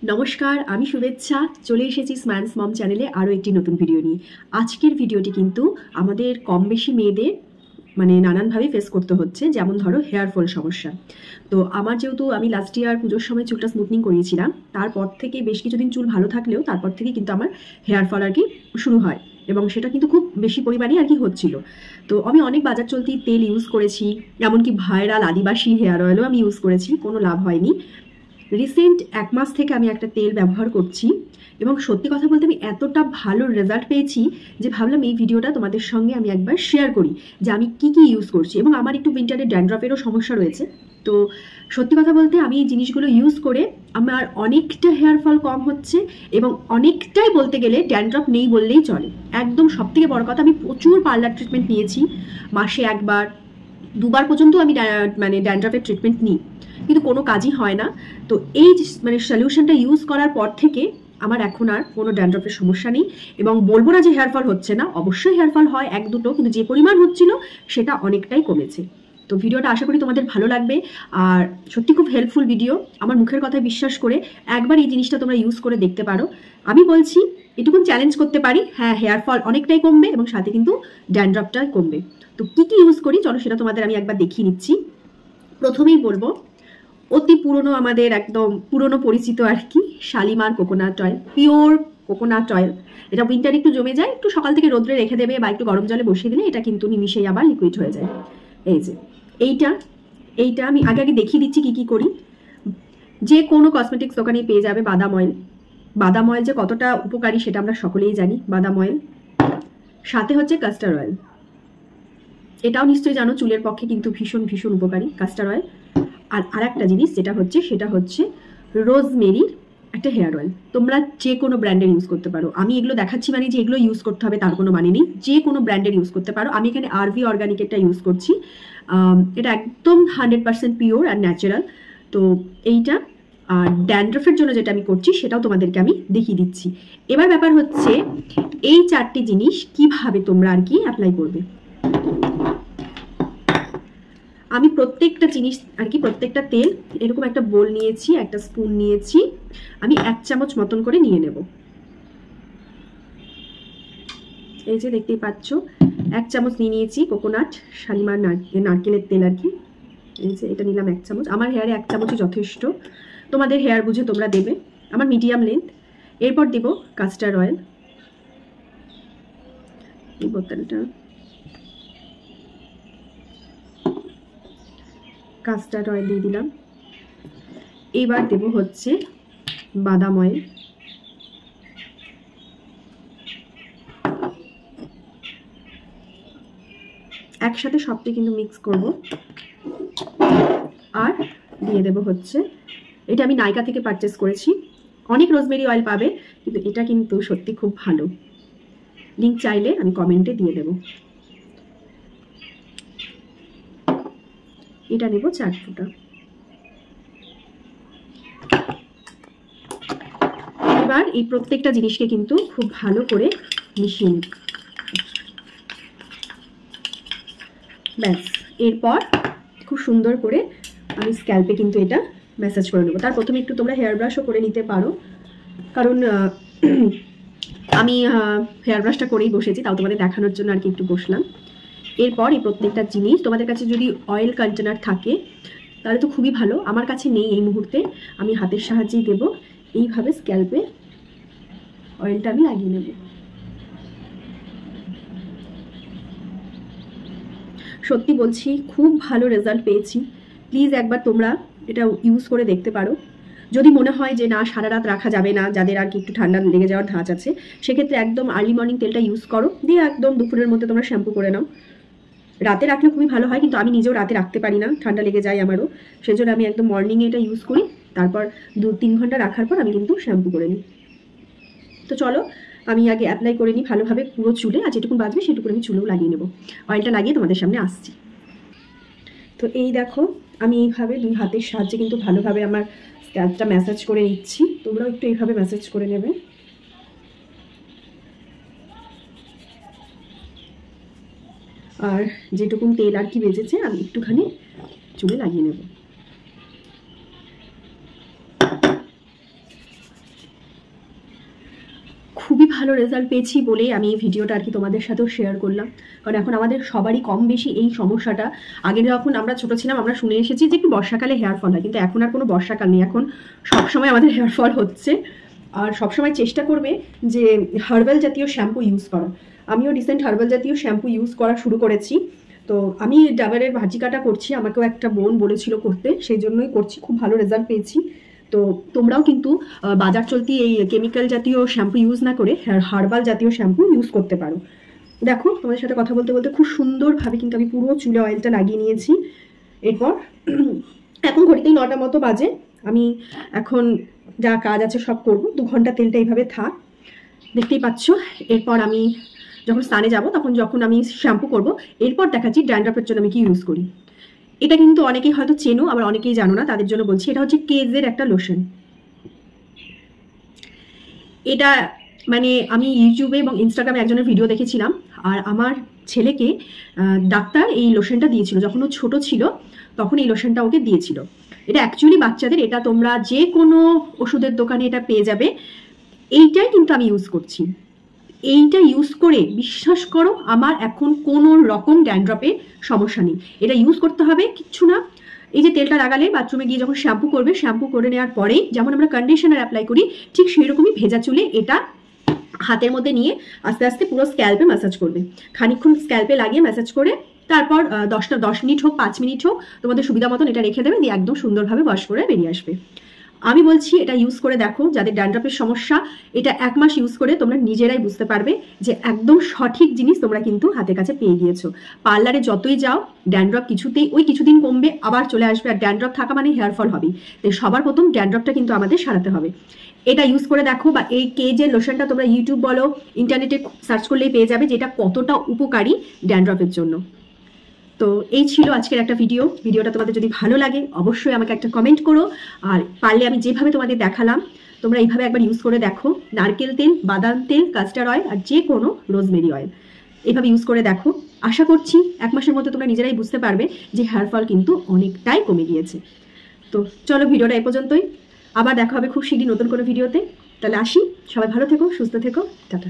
নমস্কার, আমি শুভেচ্ছা। চলে এসেছি স্ম্যান্স মম চ্যানেলে আরও একটি নতুন ভিডিও নিয়ে। আজকের ভিডিওটি কিন্তু আমাদের কম বেশি মেয়েদের নানানভাবে ফেস করতে হচ্ছে, যেমন ধরো হেয়ার ফল সমস্যা। তো আমার যেহেতু আমি লাস্ট ইয়ার পুজোর সময় চুলটা স্মুথনিং করিয়েছিলাম, তারপর থেকে বেশ কিছুদিন চুল ভালো থাকলেও তারপর থেকে কিন্তু আমার হেয়ার ফল শুরু হয়, এবং সেটা কিন্তু খুব বেশি পরিমাণে হচ্ছিল। তো আমি অনেক বাজার চলতি তেল ইউজ করেছি, এমনকি ভাইরাল আদিবাসী হেয়ার অয়েলও আমি ইউজ করেছি, কোনো লাভ হয়নি। রিসেন্ট 1 মাস থেকে আমি একটা তেল ব্যবহার করছি, এবং সত্যি কথা বলতে আমি এতটা ভালো রেজাল্ট পেয়েছি যে ভাবলাম এই ভিডিওটা তোমাদের সঙ্গে আমি একবার শেয়ার করি যে আমি কি কি ইউজ করছি। এবং আমার একটু উইন্টারে ড্যান্ড্রফেরও সমস্যা রয়েছে। তো সত্যি কথা বলতে আমি এই জিনিসগুলো ইউজ করে আমার অনেকটা হেয়ার ফল কম হচ্ছে, এবং অনেকটাই বলতে গেলে ড্যান্ড্রফ নেই বললেই চলে। একদম সবথেকে বড় কথা, আমি প্রচুর পার্লার ট্রিটমেন্ট নিয়েছি, মাসে 1বার 2বার পর্যন্ত আমি ড্যান্ড্রফের ট্রিটমেন্ট নিই, কিন্তু কোনো কাজই হয় না। তো এই সলিউশনটা ইউজ করার পর থেকে আমার এখন আর কোনো ড্যান্ড্রফের সমস্যা নেই। এবং বলবো না যে হেয়ার ফল হচ্ছে না, অবশ্যই হেয়ার ফল হয় 1-2, কিন্তু যে পরিমাণ হচ্ছিল সেটা অনেকটাই কমেছে। তো ভিডিওটা আশা করি তোমাদের ভালো লাগবে, আর সত্যি খুব হেল্পফুল ভিডিও। আমার মুখের কথায় বিশ্বাস করে একবার এই জিনিসটা তোমরা ইউজ করে দেখতে পারো। আমি বলছি, এটুকুন চ্যালেঞ্জ করতে পারি, হ্যাঁ হেয়ার ফল অনেকটাই কমবে এবং সাথে কিন্তু ড্যান্ড্রফটা কমবে। তো কি কি ইউজ করি চলো সেটা তোমাদের আমি একবার দেখিয়ে নিচ্ছি। প্রথমেই বলবো অতি পুরনো, আমাদের একদম পুরনো পরিচিত Shalimar coconut oil, pure coconut oil. এটা উইন্টারে একটু জমে যায়, একটু সকাল থেকে রোদ্রে রেখে দেবে বা একটু গরম জলে বসিয়ে দিলে এটা কিন্তু নিমিশেই আবার লিকুইড হয়ে যায়। এই যে এইটা আমি আগে দেখিয়ে দিচ্ছি কি কি করি। যে কোনো কসমেটিক্স দোকানে পেয়ে যাবে বাদাম অয়েল। বাদাম অয়েল যে কতটা উপকারী সেটা আমরা সকলেই জানি। বাদাম অয়েল, সাথে হচ্ছে কাস্টার অয়েল। এটাও নিশ্চয়ই জানো, চুলের পক্ষে কিন্তু ভীষণ ভীষণ উপকারী কাস্টার অয়েল। আর আরেকটা জিনিস সেটা হচ্ছে রোজমেরির একটা হেয়ার অয়েল। তোমরা যে কোনো ব্র্যান্ডের ইউজ করতে পারো। আমি এগুলো দেখাচ্ছি যে এগুলো ইউজ করতে হবে তার কোনো মানে নেই, যে কোনো ব্র্যান্ডের ইউজ করতে পারো। আমি এখানে আরভি অর্গানিকেরটা ইউজ করছি। এটা একদম 100% পিওর আর ন্যাচারাল। তো এইটা আর ড্যান্ড্রফের জন্য যেটা আমি করছি সেটাও তোমাদেরকে আমি দেখিয়ে দিচ্ছি। এবার ব্যাপার হচ্ছে এই 4টি জিনিস কিভাবে তোমরা অ্যাপ্লাই করবে। আমি প্রত্যেকটা জিনিস প্রত্যেকটা তেল এরকম একটা বোল নিয়েছি, একটা স্পুন নিয়েছি, আমি 1 চামচ মতন করে নিয়ে নেব। এই যে দেখতেই পাচ্ছ 1 চামচ নিয়েছি কোকোনাট শালিমার নারকেলের তেল এই যে এটা নিলাম 1 চামচ। আমার হেয়ারে 1 চামচই যথেষ্ট, তোমাদের হেয়ার বুঝে তোমরা দেবে। আমার মিডিয়াম লেন্থ। এরপর দেব কাস্টার অয়েল। এই বোতলটা কাস্টার্ড অয়েল দিয়ে দিলাম। এবার দেব হচ্ছে বাদাম অয়েল। একসাথে সবটি কিন্তু মিক্স করব। আর দিয়ে দেব হচ্ছে, এটা আমি নাইকা থেকে পারচেস করেছি। অনেক রোজমেরি অয়েল পাবে, কিন্তু এটা কিন্তু সত্যি খুব ভালো। লিংক চাইলে আমি কমেন্টে দিয়ে দেব। এটা নেব 4 ফোঁটা। এবার এই প্রত্যেকটা জিনিসকে কিন্তু খুব ভালো করে মিশিয়ে নিই। ব্যাস, এরপর খুব সুন্দর করে আমি স্ক্যাল্পে কিন্তু এটা ম্যাসাজ করে নেব। তার প্রথমে একটু তোমরা হেয়ার ব্রাশও করে নিতে পারো, কারণ আমি হেয়ার ব্রাশটা করেই বসেছি, তাও তোমাদের দেখানোর জন্য একটু বসলাম। এরপর এই প্রত্যেকটা জিনিস তোমাদের কাছে যদি অয়েল কন্টেনার থাকে তাহলে তো খুবই ভালো। আমার কাছে নেই এই মুহূর্তে, আমি হাতের সাহায্যেই দেব। এইভাবে স্ক্যাল্পে অয়েলটা আমি লাগিয়ে নেব। সত্যি বলছি খুব ভালো রেজাল্ট পেয়েছি। প্লিজ একবার তোমরা এটা ইউজ করে দেখতে পারো। যদি মনে হয় যে না সারা রাত রাখা যাবে না, যাদের একটু ঠান্ডা লেগে যাওয়ার ধাঁচ আছে, সেক্ষেত্রে একদম আর্লি মর্নিং তেলটা ইউজ করো, দিয়ে একদম দুপুরের মধ্যে তোমরা শ্যাম্পু করে নাও। রাতে রাখলে খুবই ভালো হয়, কিন্তু আমি নিজেও রাতে রাখতে পারি না, ঠান্ডা লেগে যায় আমারও। সেজন্য আমি একদম মর্নিংয়ে এটা ইউজ করি, তারপর 2-3 ঘন্টা রাখার পর আমি কিন্তু শ্যাম্পু করে নিই। তো চলো আমি আগে অ্যাপ্লাই করে নিই ভালোভাবে পুরো চুলে, আর যেটুকু বাঁচবে সেটুকু আমি চুলেও লাগিয়ে নেব। অয়েলটা লাগিয়ে তোমাদের সামনে আসছি। তো এই দেখো আমি এইভাবে 2 হাতের সাহায্যে কিন্তু ভালোভাবে আমার স্ক্যাল্পটা ম্যাসাজ করে নিচ্ছি। তোমরাও একটু এইভাবে ম্যাসাজ করে নেবে। আর যেটুকুন তেল বেঁচেছে আমি একটুখানি চুলে লাগিয়ে নেব। খুবই ভালো রেজাল্ট পেয়েছি বলেই আমি এই ভিডিওটা আর কি তোমাদের সাথেও শেয়ার করলাম। কারণ এখন আমাদের সবারই কম বেশি এই সমস্যাটা। আগে যখন আমরা ছোট ছিলাম আমরা শুনে এসেছি যে একটু বর্ষাকালে হেয়ার ফল হয়, কিন্তু এখন আর কোনো বর্ষাকাল নেই, এখন সবসময় আমাদের হেয়ার ফল হচ্ছে। আর সবসময় চেষ্টা করবে যে হার্বাল জাতীয় শ্যাম্পু ইউজ করা। আমিও রিসেন্ট হার্বাল জাতীয় শ্যাম্পু ইউজ করা শুরু করেছি। তো আমি ডাবরের ভাজিকাটা করছি, আমাকেও একটা বোন বলেছিল করতে, সেই জন্যই করছি, খুব ভালো রেজাল্ট পেয়েছি। তো তোমরাও কিন্তু বাজার চলতি এই কেমিক্যাল জাতীয় শ্যাম্পু ইউজ না করে হার্বাল জাতীয় শ্যাম্পু ইউজ করতে পারো। দেখো তোমাদের সাথে কথা বলতে বলতে খুব সুন্দরভাবে কিন্তু আমি পুরো চুলে অয়েলটা লাগিয়ে নিয়েছি। এরপর এখন ঘড়িতেই 9টার মতো বাজে, আমি এখন যা কাজ আছে সব করব। 2 ঘন্টা তেলটা এইভাবে থাক, দেখতেই পাচ্ছ। এরপর আমি যখন স্নানে যাব যখন আমি শ্যাম্পু করব, এরপর দেখাচ্ছি ড্যান্ড্রফের জন্য আমি কি ইউজ করি। এটা কিন্তু অনেকেই হয়তো চেনো, আবার অনেকেই জানো না, তাদের জন্য বলছি। এটা হচ্ছে কেজের একটা লোশন। এটা মানে আমি ইউটিউবে এবং ইনস্টাগ্রামে একজনের ভিডিও দেখেছিলাম, আর আমার ছেলেকে ডাক্তার এই লোশনটা দিয়েছিল যখন ও ছোট ছিল, তখন এই লোশনটা ওকে দিয়েছিল। এটা অ্যাকচুয়ালি বাচ্চাদের, এটা তোমরা যে কোনো ওষুধের দোকানে এটা পেয়ে যাবে। এইটাই কিন্তু আমি ইউজ করছি। এইটা ইউজ করে বিশ্বাস করো আমার এখন কোনো রকম ড্যান্ড্রফের সমস্যা নেই। এটা ইউজ করতে হবে কিচ্ছু না। এই যে তেলটা লাগালে বাথরুমে গিয়ে যখন শ্যাম্পু করবে, শ্যাম্পু করে নেওয়ার পরেই যেমন আমরা কন্ডিশনার অ্যাপ্লাই করি, ঠিক সেই রকমই ভেজা চুলে এটা হাতের মধ্যে নিয়ে আস্তে আস্তে পুরো স্ক্যাল্পে ম্যাসাজ করবে। খানিকক্ষণ স্ক্যাল্পে লাগিয়ে ম্যাসাজ করে তারপর 10 মিনিট হোক 5 মিনিট হোক তোমাদের সুবিধা মতন এটা রেখে দেবে, দিয়ে একদম সুন্দরভাবে ওয়াশ করে বেরিয়ে আসবে। আমি বলছি এটা ইউজ করে দেখো, যাদের ড্যান্ড্রফের সমস্যা, এটা 1 মাস ইউজ করে তোমরা নিজেরাই বুঝতে পারবে যে একদম সঠিক জিনিস তোমরা কিন্তু হাতের কাছে পেয়ে গিয়েছো। পার্লারে যতই যাও ড্যান্ড্রফ কিছুতেই ওই কিছুদিন কমবে, আবার চলে আসবে। আর ড্যান্ড্রফ থাকা মানে হেয়ার ফল হবে। তাই সবার প্রথম ড্যান্ড্রফটা কিন্তু আমাদের সারাতে হবে। এটা ইউজ করে দেখো, বা এই কেজের লোশনটা তোমরা ইউটিউব বলো, ইন্টারনেটে সার্চ করলেই পেয়ে যাবে যে এটা কতটা উপকারী ড্যান্ড্রফের জন্য। তো এই ছিল আজকের একটা ভিডিওটা তোমাদের যদি ভালো লাগে অবশ্যই আমাকে একটা কমেন্ট করো। আর পারলে আমি যেভাবে তোমাদের দেখালাম তোমরা এইভাবে একবার ইউজ করে দেখো। নারকেল তেল, বাদাম তেল, কাস্টার অয়েল আর যে কোনো রোজমেরি অয়েল এভাবে ইউজ করে দেখো। আশা করছি 1 মাসের মধ্যে তোমরা নিজেরাই বুঝতে পারবে যে হেয়ার ফল কিন্তু অনেকটাই কমে গিয়েছে। তো চলো ভিডিওটা এ পর্যন্তই, আবার দেখা হবে খুব শীঘ্রই নতুন কোনো ভিডিওতে। তাহলে আসি, সবাই ভালো থেকো, সুস্থ থেকো, টাটা।